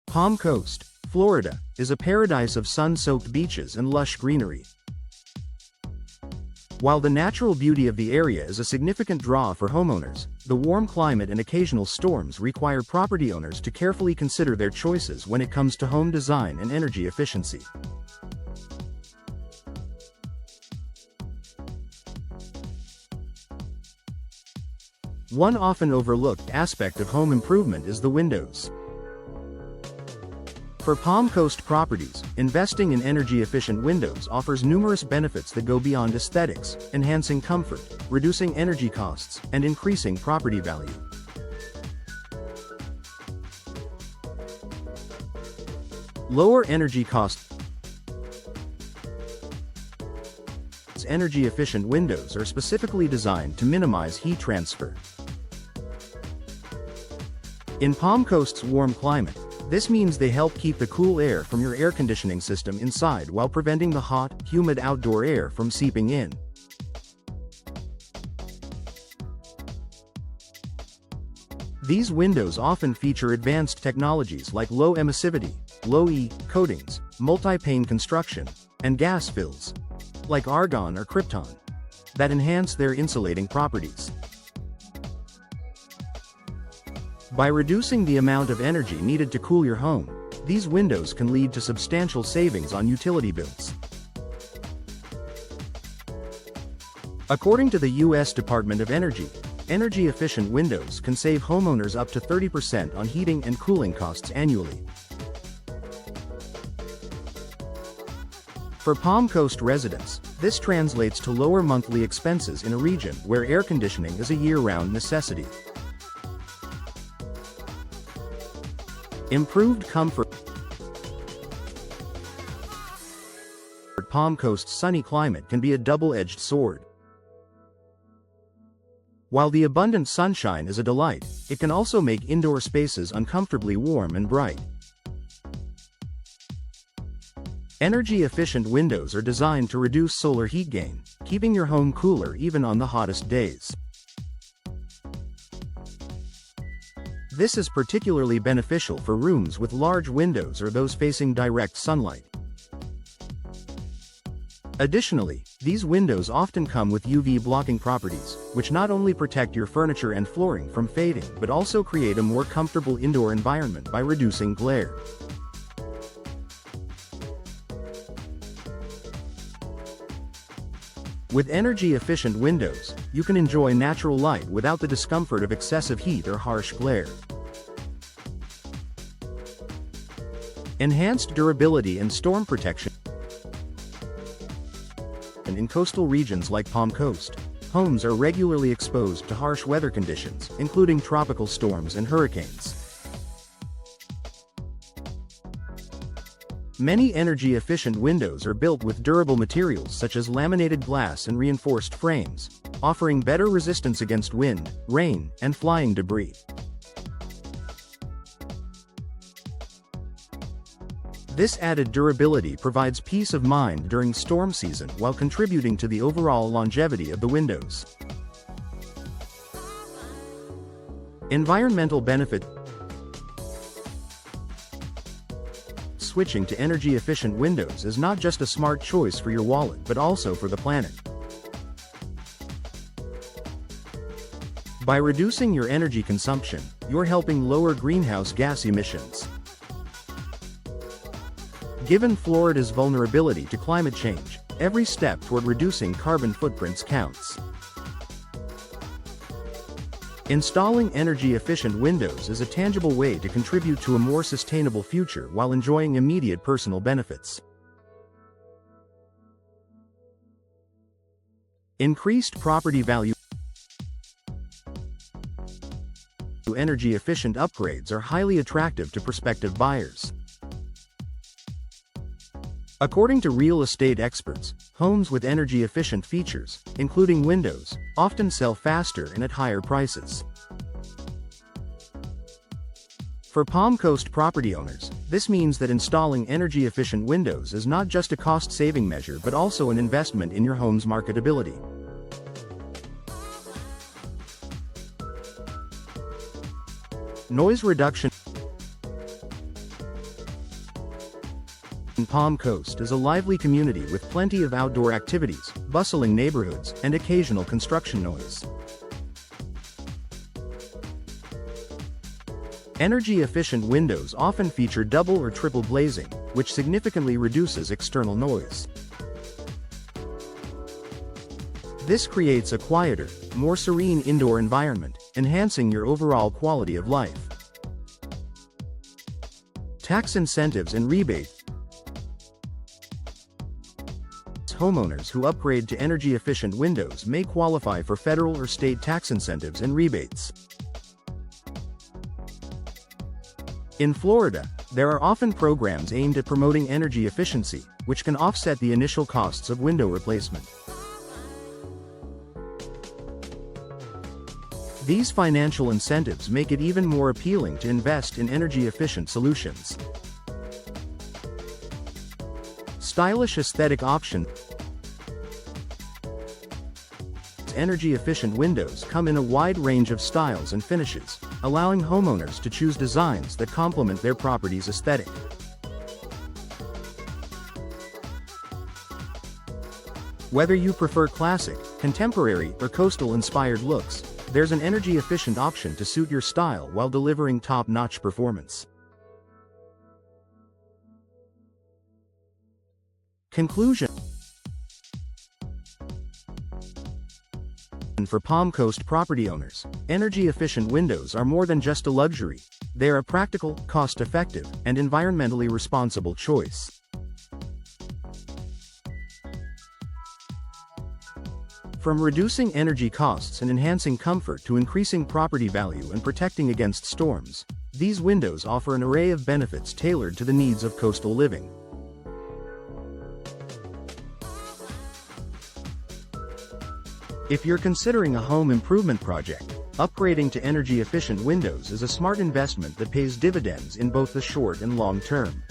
Palm Coast, Florida, is a paradise of sun-soaked beaches and lush greenery. While the natural beauty of the area is a significant draw for homeowners, the warm climate and occasional storms require property owners to carefully consider their choices when it comes to home design and energy efficiency. One often overlooked aspect of home improvement is the windows. For Palm Coast properties, investing in energy-efficient windows offers numerous benefits that go beyond aesthetics, enhancing comfort, reducing energy costs, and increasing property value. Lower energy costs. Energy-efficient windows are specifically designed to minimize heat transfer. In Palm Coast's warm climate, this means they help keep the cool air from your air conditioning system inside while preventing the hot, humid outdoor air from seeping in. These windows often feature advanced technologies like low emissivity, low-E coatings, multi-pane construction, and gas fills, like argon or krypton, that enhance their insulating properties. By reducing the amount of energy needed to cool your home, these windows can lead to substantial savings on utility bills. According to the U.S. Department of Energy, energy-efficient windows can save homeowners up to 30% on heating and cooling costs annually. For Palm Coast residents, this translates to lower monthly expenses in a region where air conditioning is a year-round necessity. Improved comfort. Palm Coast's sunny climate can be a double-edged sword. While the abundant sunshine is a delight, it can also make indoor spaces uncomfortably warm and bright. Energy-efficient windows are designed to reduce solar heat gain, keeping your home cooler even on the hottest days. This is particularly beneficial for rooms with large windows or those facing direct sunlight. Additionally, these windows often come with UV blocking properties, which not only protect your furniture and flooring from fading but also create a more comfortable indoor environment by reducing glare. With energy-efficient windows, you can enjoy natural light without the discomfort of excessive heat or harsh glare. Enhanced durability and storm protection. In coastal regions like Palm Coast, homes are regularly exposed to harsh weather conditions, including tropical storms and hurricanes. Many energy-efficient windows are built with durable materials such as laminated glass and reinforced frames, offering better resistance against wind, rain, and flying debris. This added durability provides peace of mind during storm season while contributing to the overall longevity of the windows. Environmental benefit. Switching to energy-efficient windows is not just a smart choice for your wallet but also for the planet. By reducing your energy consumption, you're helping lower greenhouse gas emissions. Given Florida's vulnerability to climate change, every step toward reducing carbon footprints counts. Installing energy-efficient windows is a tangible way to contribute to a more sustainable future while enjoying immediate personal benefits. Increased property value. Energy-efficient upgrades are highly attractive to prospective buyers. According to real estate experts, homes with energy-efficient features, including windows, often sell faster and at higher prices. For Palm Coast property owners, this means that installing energy-efficient windows is not just a cost-saving measure but also an investment in your home's marketability. Noise reduction. Palm Coast is a lively community with plenty of outdoor activities, bustling neighborhoods, and occasional construction noise. Energy-efficient windows often feature double or triple glazing, which significantly reduces external noise. This creates a quieter, more serene indoor environment, enhancing your overall quality of life. Tax incentives and rebates. Homeowners who upgrade to energy-efficient windows may qualify for federal or state tax incentives and rebates. In Florida, there are often programs aimed at promoting energy efficiency, which can offset the initial costs of window replacement. These financial incentives make it even more appealing to invest in energy-efficient solutions. Stylish aesthetic options. Energy-efficient windows come in a wide range of styles and finishes, allowing homeowners to choose designs that complement their property's aesthetic. Whether you prefer classic, contemporary, or coastal-inspired looks, there's an energy-efficient option to suit your style while delivering top-notch performance. Conclusion. For Palm Coast property owners, energy-efficient windows are more than just a luxury. They are a practical, cost-effective, and environmentally responsible choice. From reducing energy costs and enhancing comfort to increasing property value and protecting against storms, these windows offer an array of benefits tailored to the needs of coastal living. If you're considering a home improvement project, upgrading to energy-efficient windows is a smart investment that pays dividends in both the short and long term.